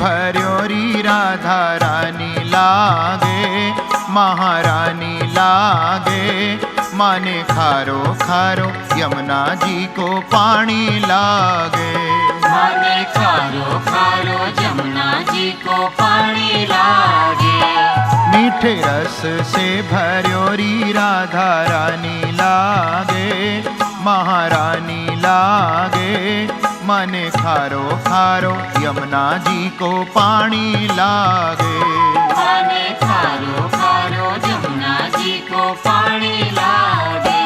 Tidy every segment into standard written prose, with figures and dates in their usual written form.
भर्योरी राधा रानी लागे, महारानी लागे। माने खारो खारो यमुना जी को पानी लागे, माने खारो खारो यमुना जी को पानी लागे। मीठे रस से भर्योरी राधा रानी लागे, महारानी लागे। माने खारो खारो यमुना जी को पानी लागे, माने खारो खारो यमुना जी को पानी लागे।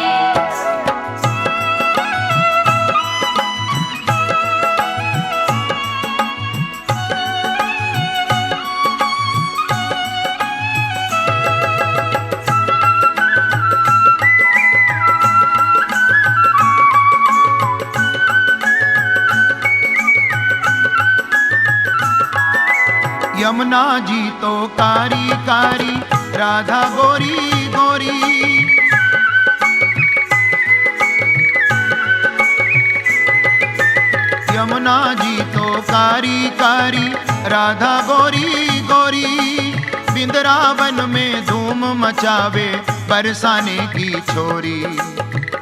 यमुना जी तो कारी कारी, राधा गोरी गोरी। यमुना जी तो कारी कारी, राधा गोरी गोरी। बिंद्रावन में धूम मचावे बरसाने की छोरी,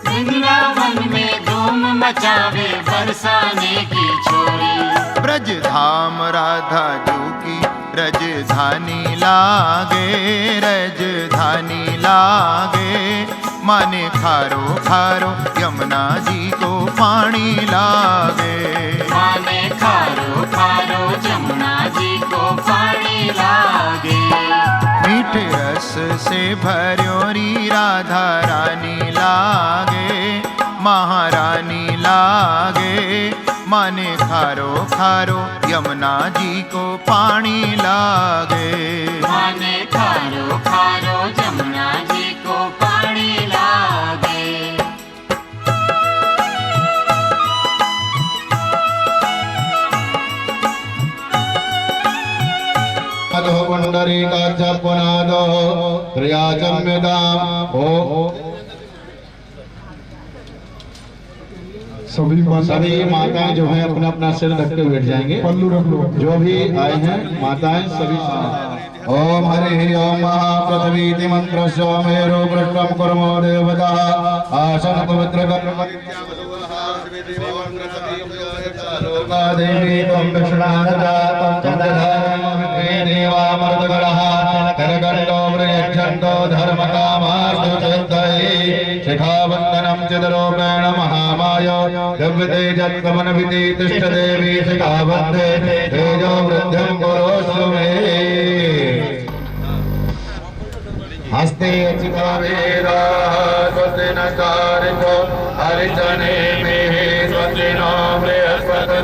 बिंद्रावन में धूम मचावे बरसाने की छोरी। ब्रज धाम राधा जू की रजधानी लागे, रजधानी लागे। माने खारो खारो यमुना जी को पानी लागे, माने खारो खारो यमुना जी को पानी लागे। मीठे रस से भर्योरी राधा रानी लागे, महारानी लागे। माने खारो खारो यमुना जी को पानी लागे, माने खारो खारो यमुना जी को पानी लागे। अधो पुंडरीकाक्ष पुनादो क्रियाचम्यताम् ओ सभी माताएं जो हैं अपना अपना सिर रख के बैठ जाएंगे। पल्लू रख लो। जो भी आए हैं माताएं सभी ओम हरि ओम महापृथ्वी मंत्र सोमेरु पृष्ठम कर्मो देवता आसन पवित्र देवी त्वं विष्णानदा देवामृतगणः करगण्डो वृयच्छन्दो धर्मकामास्तु चित्तये शिखावन्दनं चिदरूपेण महामाय दिव्यतेजत्कमनभिति तिष्ठदेवी शिखावन्दे तेजो वृद्धिं कुरुष्व मे हस्ते चितावीरा स्वस्ति नकारितो हरिजने मे स्वस्ति नो बृहस्पति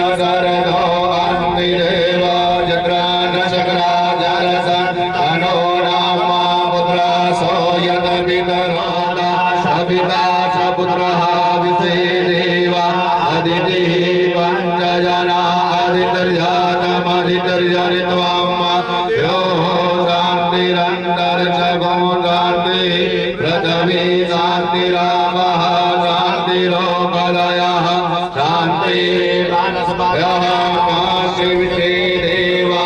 नगर दो अंति देव जत्र न चक्रा जलसन अनो नामा पुत्र सोयत पितरोदा सविता सपुत्रः विसे देवा अदिति पंचजना अधितर्जनित्वम् यो शान्तिरन्तरिक्षगो शान्ति पृथिवी शान्तिरावः शान्तिरोपलयः शान्तिर्यः काशीविषे देवा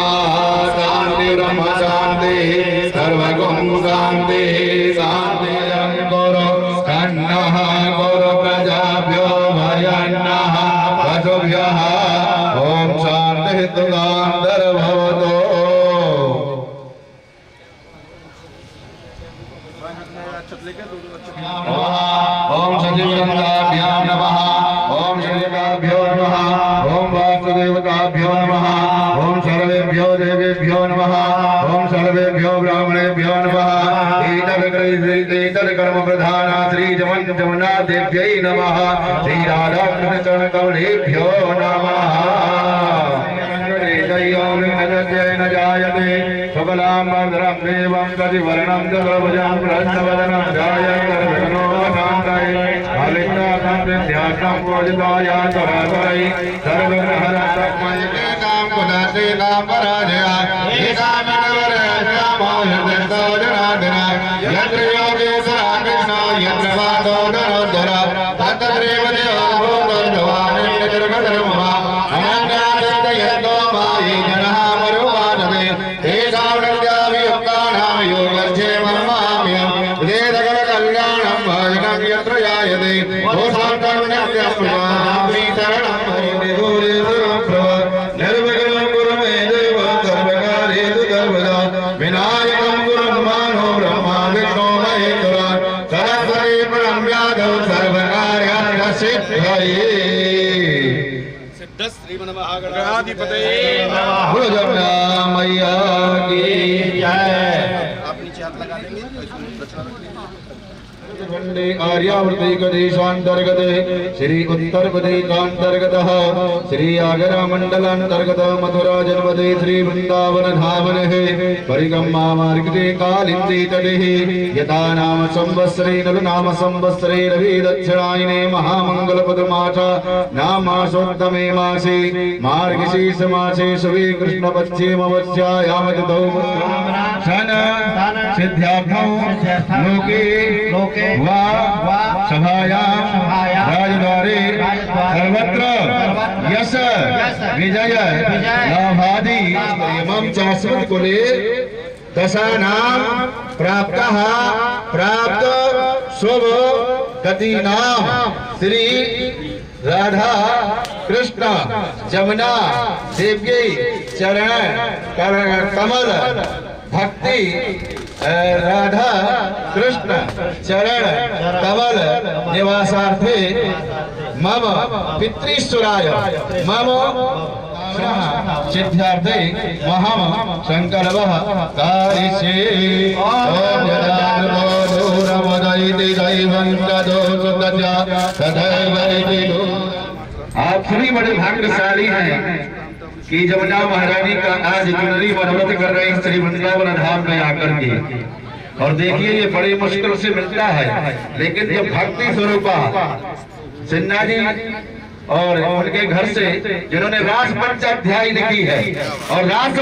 शान्तिर्ब्रह्म शान्तिः सर्वगुं शान्तिः शान्तिरङ्कुरो कन्नः गुरु प्रजाभ्यो भयन्नः पशुभ्यः ॐ शान्तिः तुगान्तर्भवतु। ओम सजीवनताभ्यां नमः ओम शरीराभ्यो नमः ओम वासुदेवताभ्यो नमः ओम सर्वेभ्यो देवेभ्यो नमः ओम सर्वेभ्यो ब्राह्मणेभ्यो नमः ईतल कर्म प्रधान श्री जमुना देव्यै नमः श्री राधा कृष्ण चरण कमलेभ्यो नमः। न जायते सबलां भद्रं देवं कतिवर्णं चतुर्भुजं प्रसन्नवदनं ध्यायन्तर्विघ्नो शान्तये अलिप्तासंसिद्ध्यार्थं पूजिताय तरातरै सर्वग्रहरक्षकमय एकां पुनस्तेकां पराजयाय एकामिनवरक्षामोहयन्तो जनार्दनाय यत्र योगेश्वरः कृष्णो यत्र वादो धनुर्धर तत्रैव देवो भगवान् निर्गतधर्मः अनन्यादित्ययन्तो मायि जनः मरुवानवे तेषां योगक्षेमं माम्यं वेदकलकल्याणं भजनं यत्र जायते दोषां करुण्यं प्रभामि शरणं हरिदेवं प्रभ निर्विघ्नं कुरु मे देव सर्वकार्येषु सर्वदा विनायकं कुरु मानो ब्रह्मा विष्णु महेश्वरा सरस्वती प्रणम्य सर्वकार्याणि सिद्धये गणाधिपतये नमः। जमुना मैया की जय। आप नीचे हाथ लगा लेंगे वंदे आर्यावर्ते प्रदेशांतर्गत श्री उत्तर प्रदेशांतर्गतः श्री आगरा मंडलांतर्गत मथुरा जनपदे श्री वृंदावन धाम है परिगम्मा मार्गे कालिंदी तटे यथा नाम संवत्सरे नल नाम संवत्सरे रवि दक्षिणायने महामंगल पदमास नामासोत्तमे मासे मार्गशीर्ष मासे शुभे कृष्ण पश्चिमवस्यायाम तिथौ सन सिद्ध्यार्थौ लोके वा सभायां राजद्वारे सर्वत्र यश विजय लाभादि इमं चास्मत् कुले दशानां प्राप्तः प्राप्त शुभ गतीनां श्री राधा कृष्ण जमुना देव्यै चरण कमल भक्ति राधा कृष्ण चरण कमल निवासार्थे मम पितृश्वराय मम सिद्ध्यार्थे महम संकल्पः कारिष्ये। ओम यदा दूरमदयति दैवं ततो सुतजा तथैव इति। आप सभी बड़े भाग्यशाली हैं कि जमुना महारानी का आज चुनरी मनोरथ कर रहे हैं श्री वृंदावन धाम में आकर के। और देखिए ये बड़ी मुश्किल से मिलता है, लेकिन जब भक्ति स्वरूपा सिन्हा जी और उनके घर से जिन्होंने रास पंचाध्यायी लिखी है और रास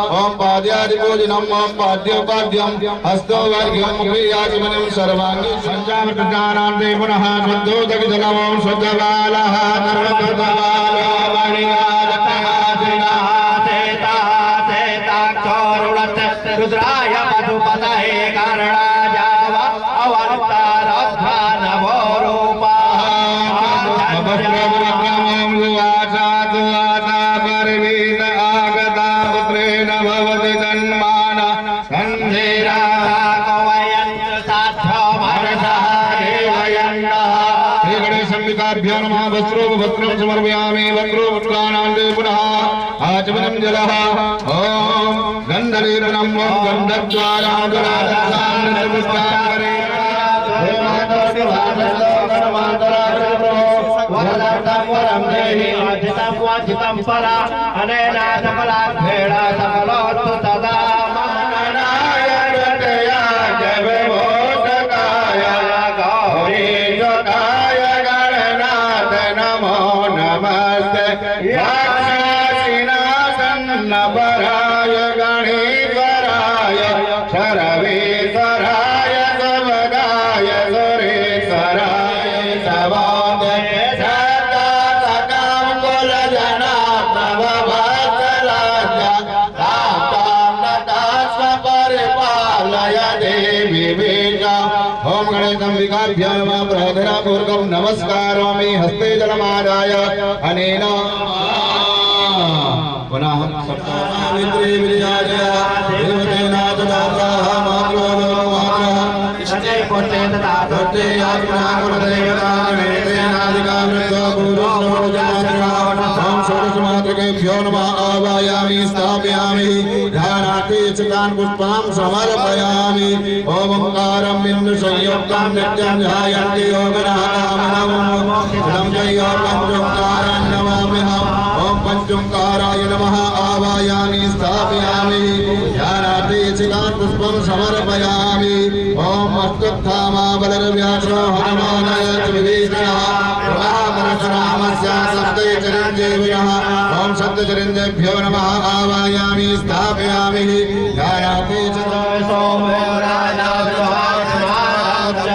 ओम पाद्यादिपूजनम ओम पाद्योपाद्यम हस्तो वर्ग्यम मुखयाचमनम सर्वांगी पंचामृतानान्ते पुनः शुद्धोदकजलम ओम शुद्धबालः नर्मदबालः रुद्राय मधुपतये कारणाजाव अवतारध्वा नवो रूपः वक्त्रं समर्पयामि वक्रोपस्नानान्ते पुनः आचमनं जलः ॐ गन्धलेपनं ॐ गन्धद्वारान्तराधासान्नपुष्टाकरे वरदं देहि आजितं वाजितं परा अनेना सकलाभेण सकलोऽस्तु तदा नारायणतया जयवोदकाय गौरीशकाय गणनाथ नमो नमस्ते याक्षासिनासन्नपराय गणेश्वराय शरवेश्वराय सबगाय सुरेश्वराय सवादे ओम गणेशंबिकाभ्यो नमः प्रार्थनापूर्वकं नमस्कारोमि हस्ते जलमादाय अनेन पुनः सप्तमित्रे विजयाय देवतेनाथ दाताः मातृभ्यो मातरः इष्टे पुत्रे तथा पुत्रे आत्मनाकुलदेवता गणेशेनादिकामृतो गुरुर्नमोजमात्रः षोडशमात्रकेभ्यो नमः आवायामि स्थापयामि ध्यानार्थे चितान् पुष्पां समर्पयामि ओम ओंकारं बिंदु संयुक्तं नित्यं ध्यायन्ति योगिनः कामनं तं च योगं ओंकारं नमाम्यहम् ओम पंचोंकाराय नमः आवायामि स्थापयामि ध्यानार्थे चितान् पुष्पं समर्पयामि ओम अस्तुत्थामा बलर्व्यासो हनुमानाय विभीषणः परशुरामस्य सप्ते चिरञ्जीविनः ओम सप्तचिरञ्जीभ्यो नमः आवायामि स्थापयामि ध्यानार्थे चितान्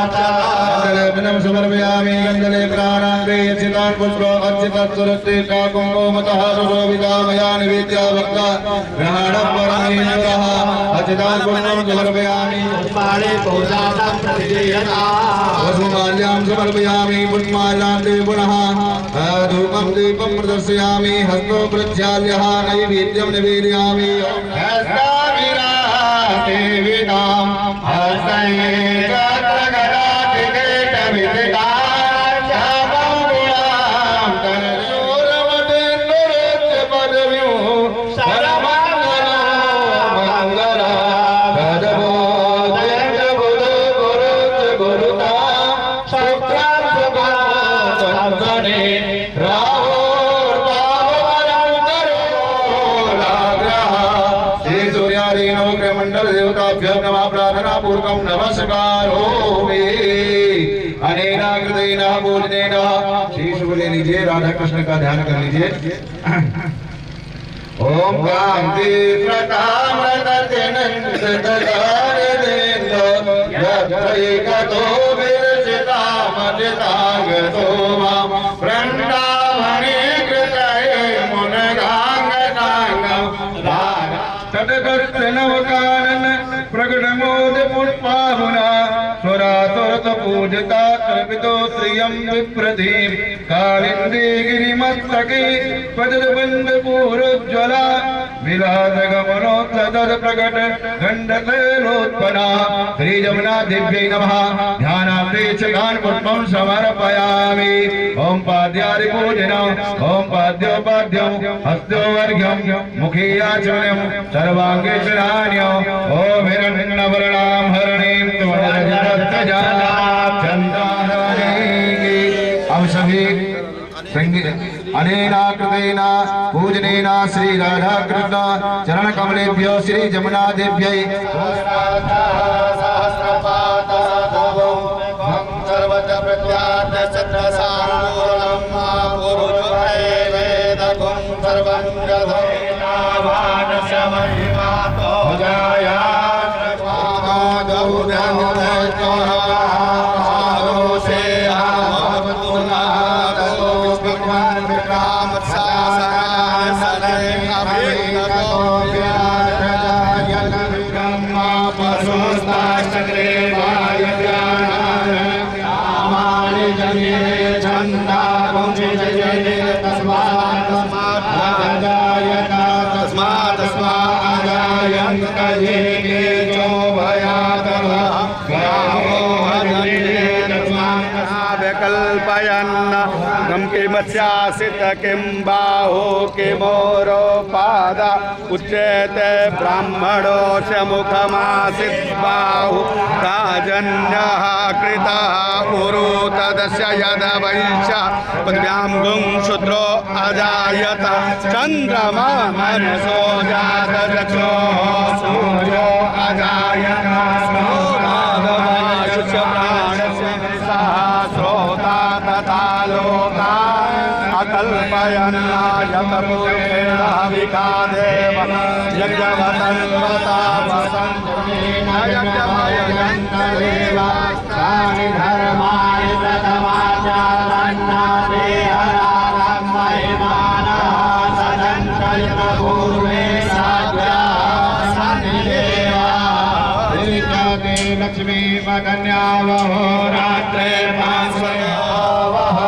गंधलेपनं समर्पयामि गंधलेपनान्ते चितान् पुष्पो अर्चितत्सुरस्ते काकुङ्कुमतः सुशोभितामया निवेद्य भक्ता ग्रहणं परमेश्वरः अर्चितान् पुष्पं समर्पयामि पुष्पाणि पूजां प्रतिदीयता वसुमाल्यां समर्पयामि पुष्पाल्यान्ते पुनः धूपं दीपं प्रदर्शयामि हस्तो प्रज्वाल्यः नैवेद्यं निवेदयामि हस्ताभिरादेवितां हस्तये पूर्वकं नमस्कारोमि अनेना कृतेन पूजनेन श्री शुभ ले लीजिए राधा कृष्ण का ध्यान कर लीजिए ओम कांति प्रकामरतनंदकारेन्द्र यत्रैकतो विरचितामजितागतो मां वृन्दावने कृतये मुनगाङ्गसाङ्गं तदगर्तनवकानन प्रगटमोद पुष्पाहुना स्वरासुरत पूजिता कल्पितो श्रियं विप्रधीं कालिन्दी गिरिमस्तके पदबन्धपूरोज्ज्वला विलासगमनोत्सद प्रकट गण्डतैलोत्पन्ना श्रीजमुनादिव्यै नमः ध्यानार्थे चितान् पुष्पं समर्पयामि ओम पाद्यादिपूजनम् ओम पाद्योपाद्यं हस्तोवर्घ्यं मुखे आचमनं सर्वाङ्गे शराण्यम् ओम हिरण्यवर्णां हरणीं चन्द्रानवनेङ्गी हम सभी अनेना कृतेन पूजनेन श्री राधा कृष्ण चरण कमलेभ्यो श्री जमुना देव्यै सर्वत प्रत्यार्थ सत्रसांगूलम महापुरुषे वेदगुं सर्वं गधेनावानशमहिमातो जया कल्पयन् गम के किमस्यासित किं बाहो किमोरो पाद उच्यते ब्राह्मणोऽस्य मुखमासीत् बाहु राजन्यः कृतः उरु तदस्य यदवैश्य पृथिव्यां गुं शूद्रो अजायत चन्द्रमा मनसो जातदक्षो सूर्यो अजायत स्मोरादवायुष्य प्राणस्य सहस्रोता तथा लोका अकल्पयन्नायत पूर्वेण विकादेव यज्ञवतन्वता वसन्तमेन यज्ञमयन्तदेव तानि धर्माणि प्रथमाचारन्नादे हरारं महिमानः सदञ्चयत पूर्वे साध्या सन्निदेवा एकाके लक्ष्मी कन्या वहो रात्रे पांसयोवः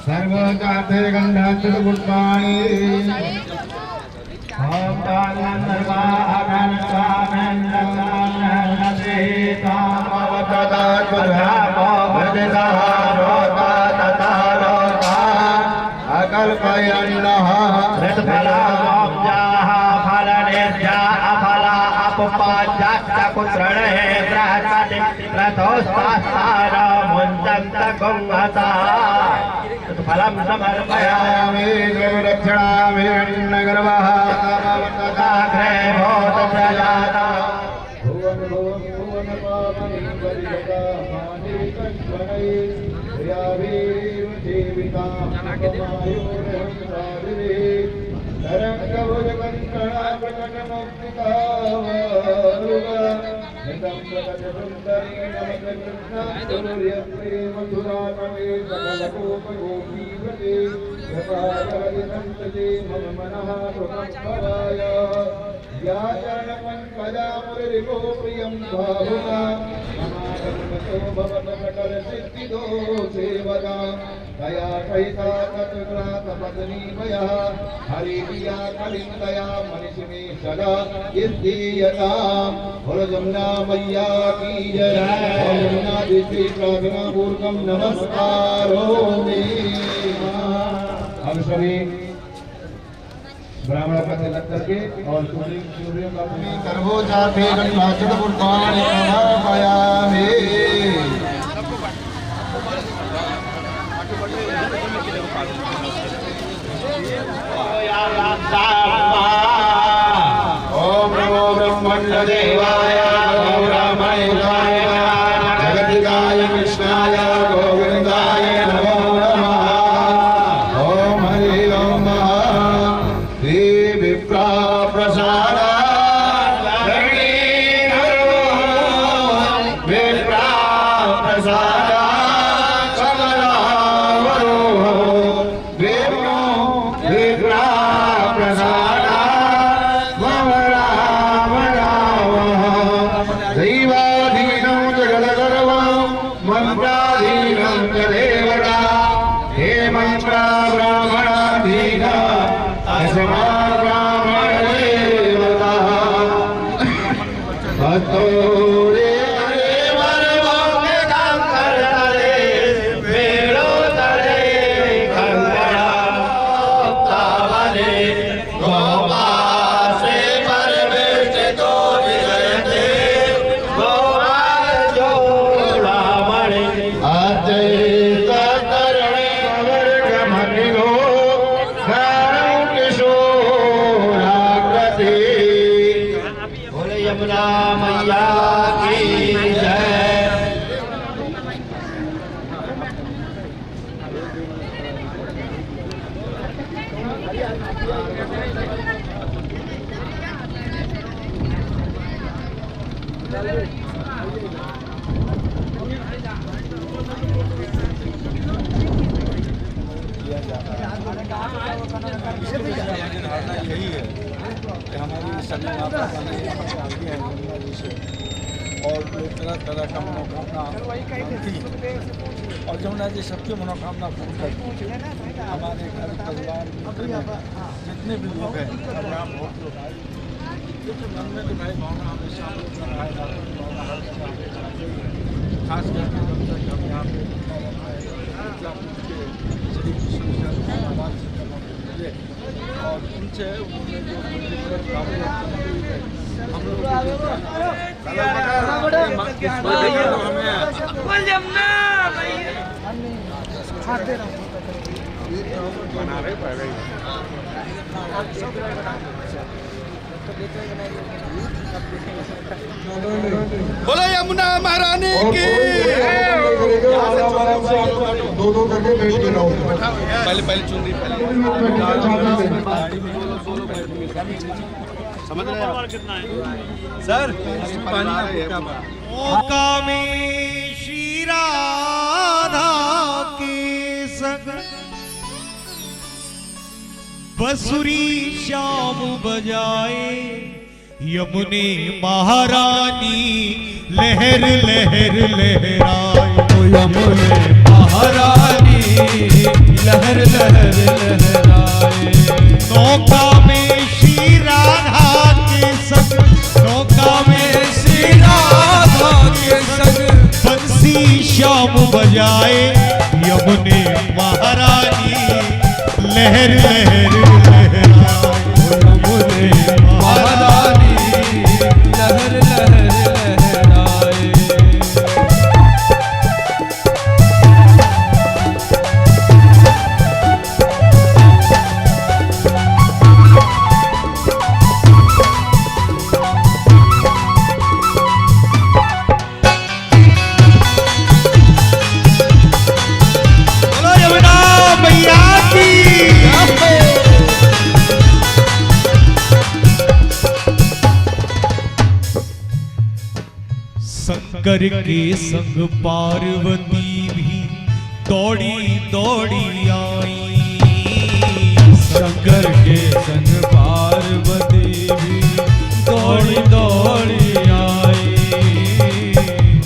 सर्वकार्थे गंधाचल पुष्पाणि ओम तानं सर्वा अगंतानं नमस्ते तामवतदा कुलहापो भजतः रोता तथा रोता अकल्पयन्नः ऋतफलाभोज्याः फलनेभ्या अफला अपपाद्याश्च कुत्रणे बृहस्पति रथोस्तास्तारमुञ्चन्तकुंहसा फलं समर्पयामि द्रविदक्षिणामि नगरवः तथाग्रे भूतप्रजाता भुवन भुवन भुवन पावनि परिजता मानि कश्मनै प्रियाभिः जीविता मायुर्हंसादिभिः तरङ्गभुजकङ्कणा प्रकटमुक्तिका नितं प्रकटसुन्दरी नमकृष्णं सूर्यश्री मधुरात्मे सकलकोपगोपीव्रते कृपाकरदिसन्तते मम मनः कृपम्भवाय व्याकरणपङ्कजामुरिरिपो प्रियं भावुका ममागमतो भवप्रकटरसिद्धिदो सेवदा दया सहिता तत्कृतपत्नीमयः हरिप्रिया कलिन्दया मनिषिमे सदा इद्धीयताम् बोलो जमुना मैया की जय जमुना दिव्य प्रार्थनापूर्वकं नमस्कारोमि। हम सभी ब्राह्मण का तिलक करके और सूर्य का सर्वोजाते गंधाचल पुष्पाणि समर्पयामि। ओम नमो ब्रह्मण्य देवाय गौरमय दादा का मनोकामना और जमुना जी सबकी मनोकामना पूर्ण करती है। हमारे घर परिवार जितने भी लोग हैं हम बहुत लोग आए, मन में तो भाई भावना हमेशा खास करके जब तक हम यहाँ पे श्री कृष्ण मिले और उनसे उन्होंने जो हम लोग बना रहे बोलो यमुना महारानी की। दो दो करके बैठ के रहो। पहले चुनरी समझ रहे हैं सर। में श्री राधा के संग बंसुरी श्याम बजाए, यमुने महारानी लहर लहर लहराए। यमुने महारानी लहर लहर लहराए। नौका में श्री राधा के संग, नौका में श्री राधा के संग बंसी श्याम बजाए, यमुने महारानी लहर लहर लहराए। यमुने महारानी लहर लहर लहराए। बोलो यमुना मैया की। शंकर के संग पार्वती भी दौड़ी दौड़ी आई। शंकर के संग पार्वती भी दौड़ी दौड़ी आई।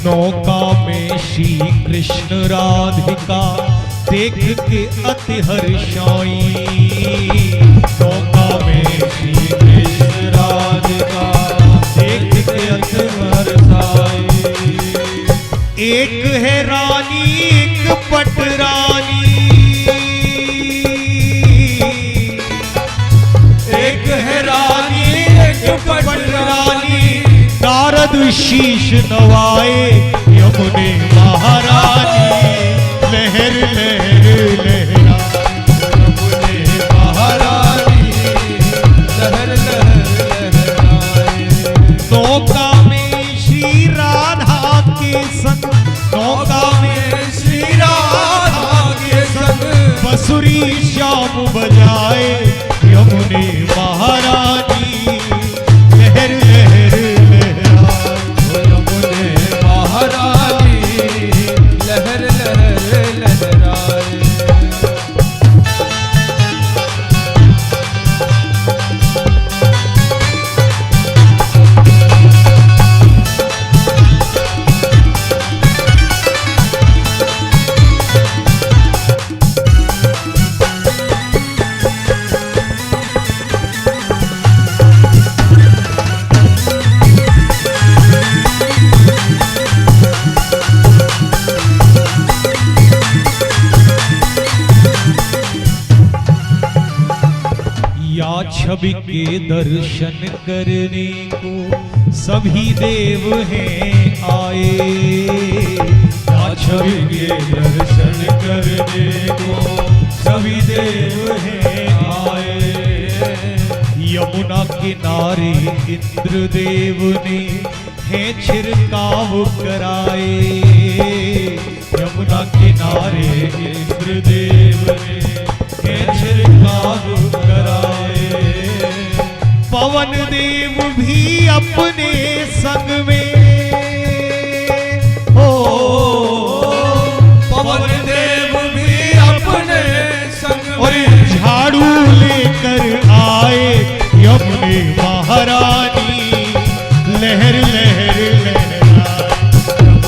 नौका में श्री कृष्ण राधिका देख के अति हर्षाई। नौका में श्री कृष्ण राधिका देख के अति हर्षाई। एक है रानी एक पटरानी, एक है रानी एक पटरानी। नारद शीश नवाए, यमुने महारानी लहर लहर लहराए। यमुने महारानी लहर लहर लहराए। नौका में श्री राधा के संग, नौका में श्री राधा के संग बंसुरी श्याम बजाए, यमुने महारानी लहर लहर लहराए। यमुने महारानी लहर लहर लहराए। या छवि के दर्शन करने को सभी देव हैं आए। या छवि के दर्शन करने को सभी देव हैं आए। यमुना किनारे इंद्रदेव ने है छिड़काव कराए। यमुना किनारे इंद्रदेव ने है छिड़काव कराए। पवन देव भी अपने संग में, ओ पवन देव भी अपने संग में झाड़ू लेकर आए। यमुने महारानी लहर लहर लहराए।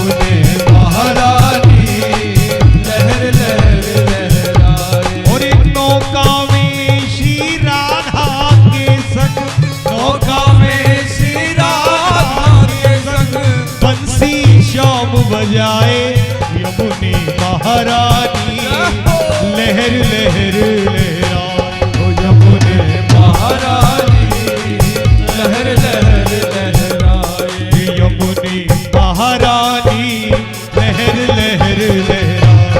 बजाए यमुनी महारानी, लहर लहर लहराए हो यमुने महारानी, लहर लहर लहराए यमुनी महारानी, लहर लहर लहराए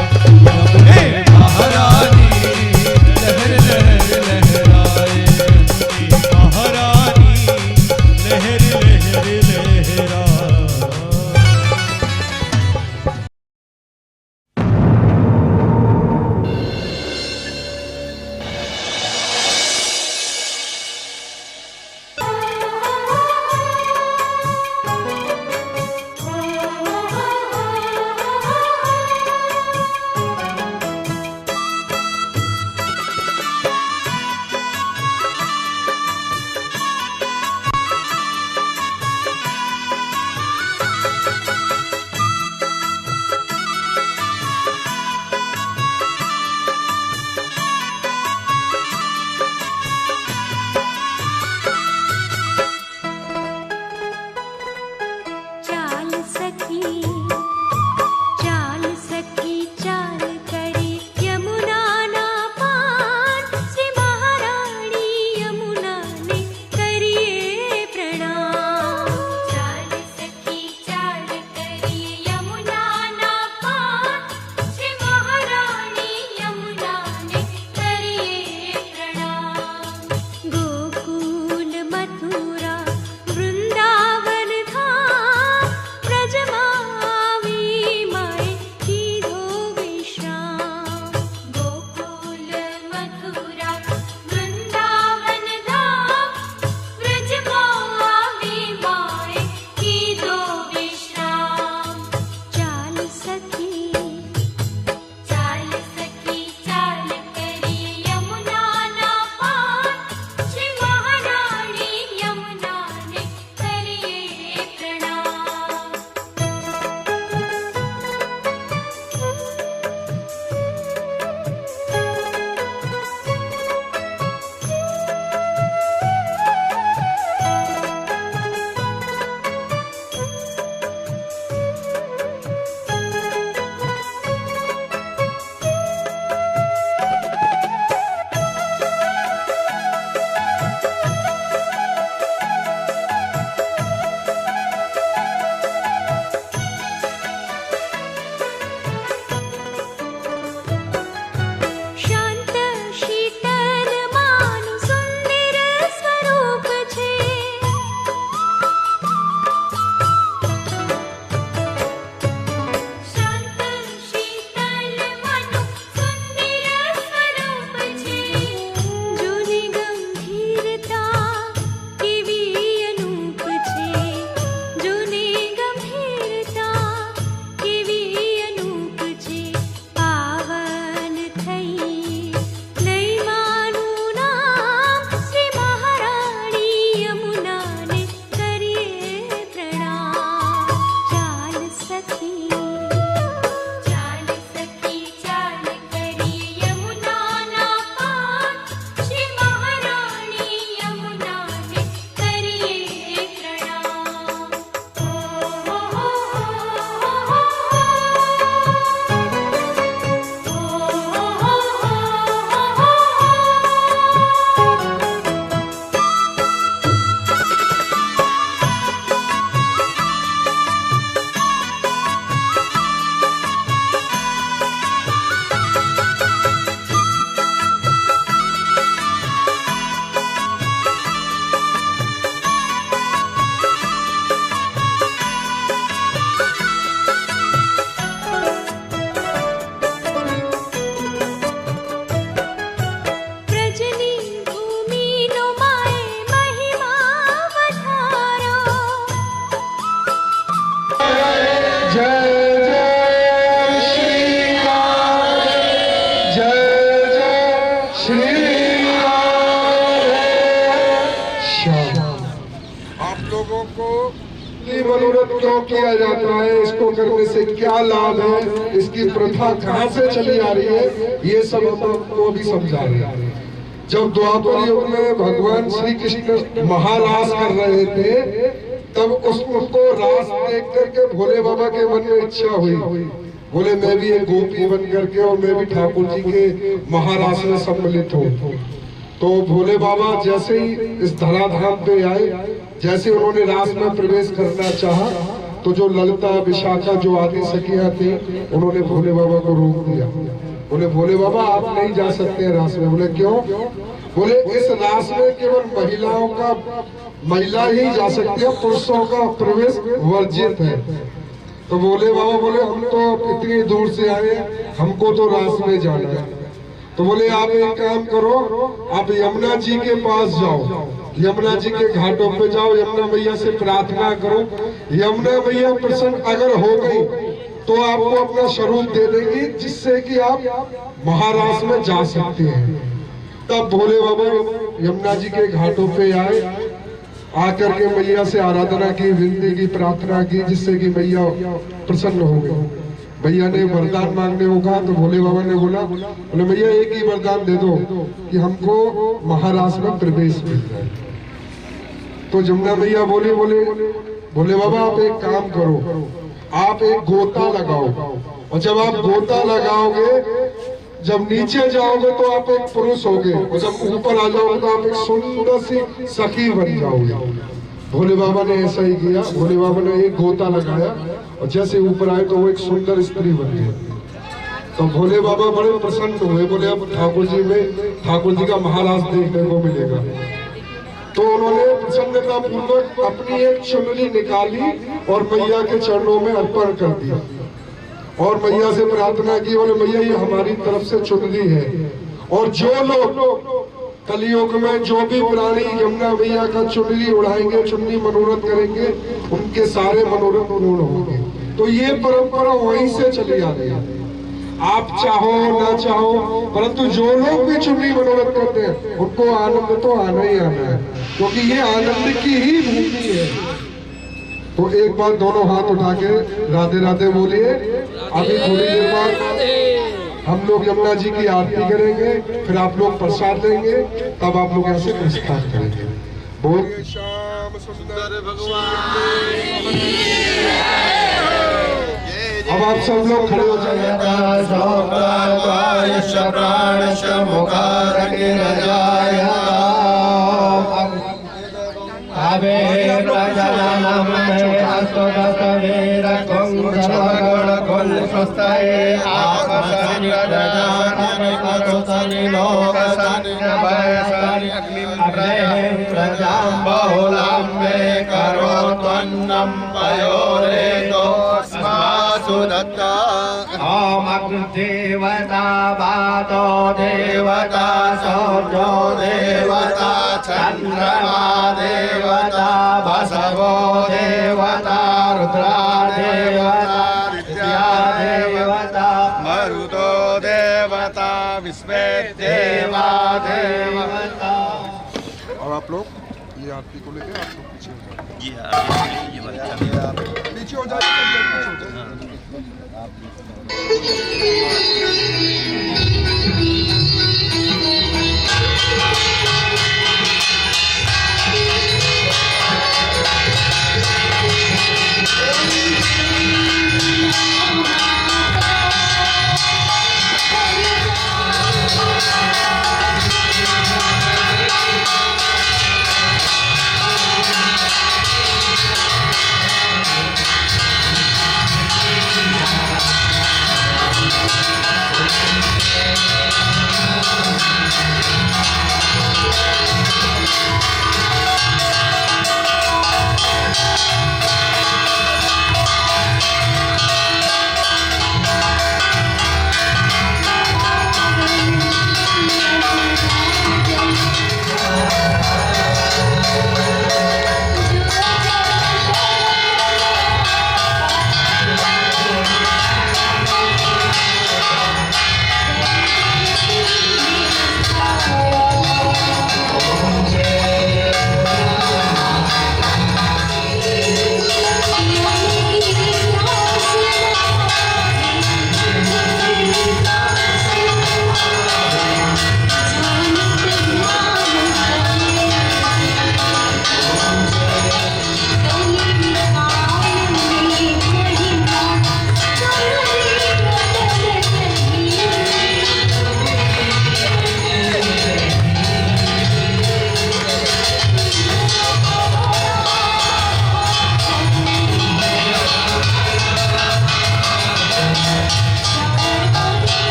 यमुने महारानी, लहर लहर लहराए यमुनी महारानी, लहर लहर लहराए। मनोरथ क्यों किया जाता है, इसको करने से क्या लाभ है, इसकी प्रथा कहाँ से चली आ रही है, ये सब हमको भी समझा रहे हैं। जब द्वापर युग में भगवान श्री कृष्ण महारास कर रहे थे तब उसको रास देख करके भोले बाबा के मन में इच्छा हुई, बोले मैं भी एक गोपी बन करके और मैं भी ठाकुर जी के महारास में सम्मिलित हूँ। तो भोले बाबा जैसे ही इस धराधाम पे आए, जैसे उन्होंने रास में प्रवेश करना चाहा, तो जो ललिता विशाखा जो आदि सखियां थी, उन्होंने भोले बाबा को रोक दिया। बोले भोले बाबा आप नहीं जा सकते हैं रास में। बोले क्यों? बोले इस रास में केवल महिला ही जा सकती है, पुरुषों का प्रवेश वर्जित है। तो भोले बाबा बोले हम तो इतनी दूर से आए, हमको तो रास में जाना है। तो बोले आप एक काम करो, आप यमुना जी के पास जाओ, यमुना जी के घाटों पे जाओ, यमुना मैया से प्रार्थना करो, यमुना मैया प्रसन्न अगर हो गई तो आपको अपना स्वरूप दे देंगी, जिससे कि आप महारास में जा सकते हैं। तब भोले बाबा यमुना जी के घाटों पे आए, आकर के मैया से आराधना की, विनती की, प्रार्थना की, जिससे कि मैया प्रसन्न हो गई। भैया ने वरदान मांगने को कहा तो भोले बाबा ने बोला, बोले भैया एक ही वरदान दे दो कि हमको महारास में प्रवेश मिल जाए। तो यमुना मैया बोले भोले बाबा आप एक काम करो, आप एक गोता लगाओ, और जब आप गोता लगाओगे, जब नीचे जाओगे तो आप एक पुरुष होगे, और जब ऊपर आ जाओगे तो आप एक सुंदर सी सखी बन जाओगे। भोले बाबा ने ऐसा ही किया। भोले बाबा ने एक गोता लगाया और जैसे ऊपर आए तो वो एक सुंदर स्त्री बन गई। तो भोले बाबा बड़े प्रसन्न हुए, बोले अब ठाकुर जी का महाराज देखने को मिलेगा। तो उन्होंने प्रसन्नता पूर्वक अपनी एक चुनरी निकाली और मैया के चरणों में अर्पण कर दिया, और मैया से प्रार्थना की, बोले मैया ये हमारी तरफ से चुनरी है, और जो लोग कलियुग में जो भी प्राणी यमुना मैया का चुनरी उड़ाएंगे, चुन्नी मनोरथ करेंगे, उनके सारे मनोरथ पूर्ण होंगे। तो ये परंपरा वहीं से चली आ रही है। आप चाहो ना चाहो, परंतु जो लोग भी चुन्नी मनोरथ करते हैं उनको आनंद तो आना ही आना है, क्योंकि ये आनंद की ही भूमि है। तो एक बार दोनों हाथ उठा के राधे राधे बोलिए। अभी थोड़ी देर बाद हम लोग यमुना जी की आरती करेंगे, फिर आप लोग प्रसाद लेंगे, तब आप लोग ऐसे प्रस्थान करेंगे। बोल श्याम सुंदर भगवान। अब आप सब लोग खड़े हो जाइए। ओम अग्निदेवता वातो देवता सौर्यो देवता चंद्रमा देवता वसवो देवता रुद्रा देवता विद्या देवता मरुतो देवता विश्वे देवा देवता। और आप लोग ये आरती को लेके आप लोग पीछे हो जाए, पीछे हो जाए।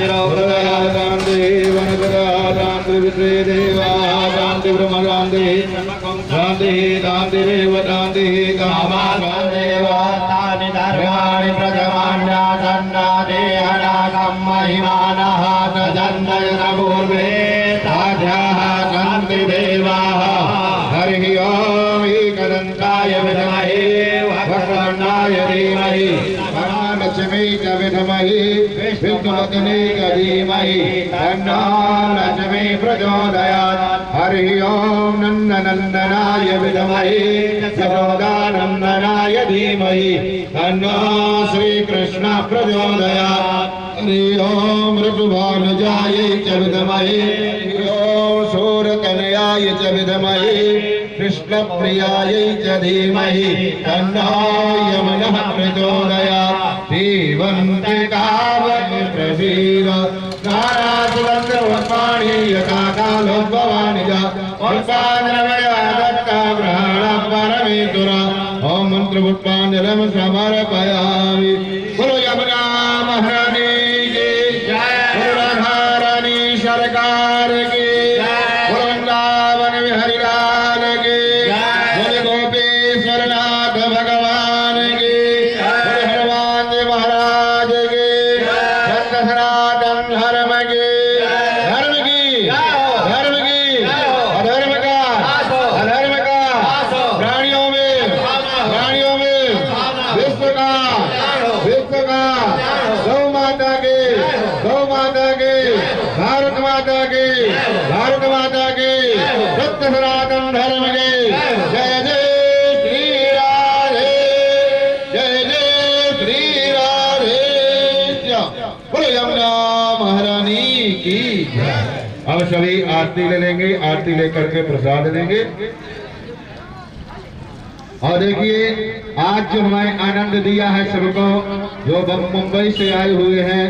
शांति वनकरा शांति विश्वे देवा शांति ब्रह्म शांति शांति शांति देव शांति कामा देवा तानि धर्माणि प्रजमान्यासन्नादेहनाकं महिमानः प्रजन्मयन पूर्वे ताभ्यः सन्ति देवाः हरिः ओम् एकदन्ताय विद्महे वक्रतुण्डाय धीमहि लक्ष्मी च विद्महे विष्णुपत्नी च धीमहि तन्नो लक्ष्मी प्रचोदयात् हरिः ओम् नन्दनन्दनाय विद्महे यशोदानन्दनाय धीमहि तन्नो श्रीकृष्ण प्रचोदयात् हरिः ओम् ऋतुभानुजायै च विद्महे हरिः ओम् सूर्यतनयाय च विद्महे कृष्णप्रियायै च धीमहि तन्नो यमनः प्रचोदयात् प्रवीर नारासुरन्द्रवत्पाणि यथा कालोद्भवानि च उत्पादनमया दत्ता ग्रहण परमेश्वर ओम मंत्रपुष्पाञ्जलिं समर्पयामि। बोलो यमुना महारानी की जय, बोलो राधारानी सरकार की जय, बोलो वृंदावन बिहारी लाल की जय, बोलो गोपीश्वरनाथ भगवान की जय, बोलो हनुमान जी महाराज की जय, सनातन धर्म की अधर्म का प्राणियों में विश्व का गौ माता के भारत माता के सत्य सनातन धर्म के जय जय श्री राधे, जय जय श्री राधे। बोलो यमुना महारानी की जय। अब सभी आरती ले लेंगे, आरती लेकर के प्रसाद लेंगे। और देखिए आज जो हमें आनंद दिया है सबको, जो मुंबई से आए हुए हैं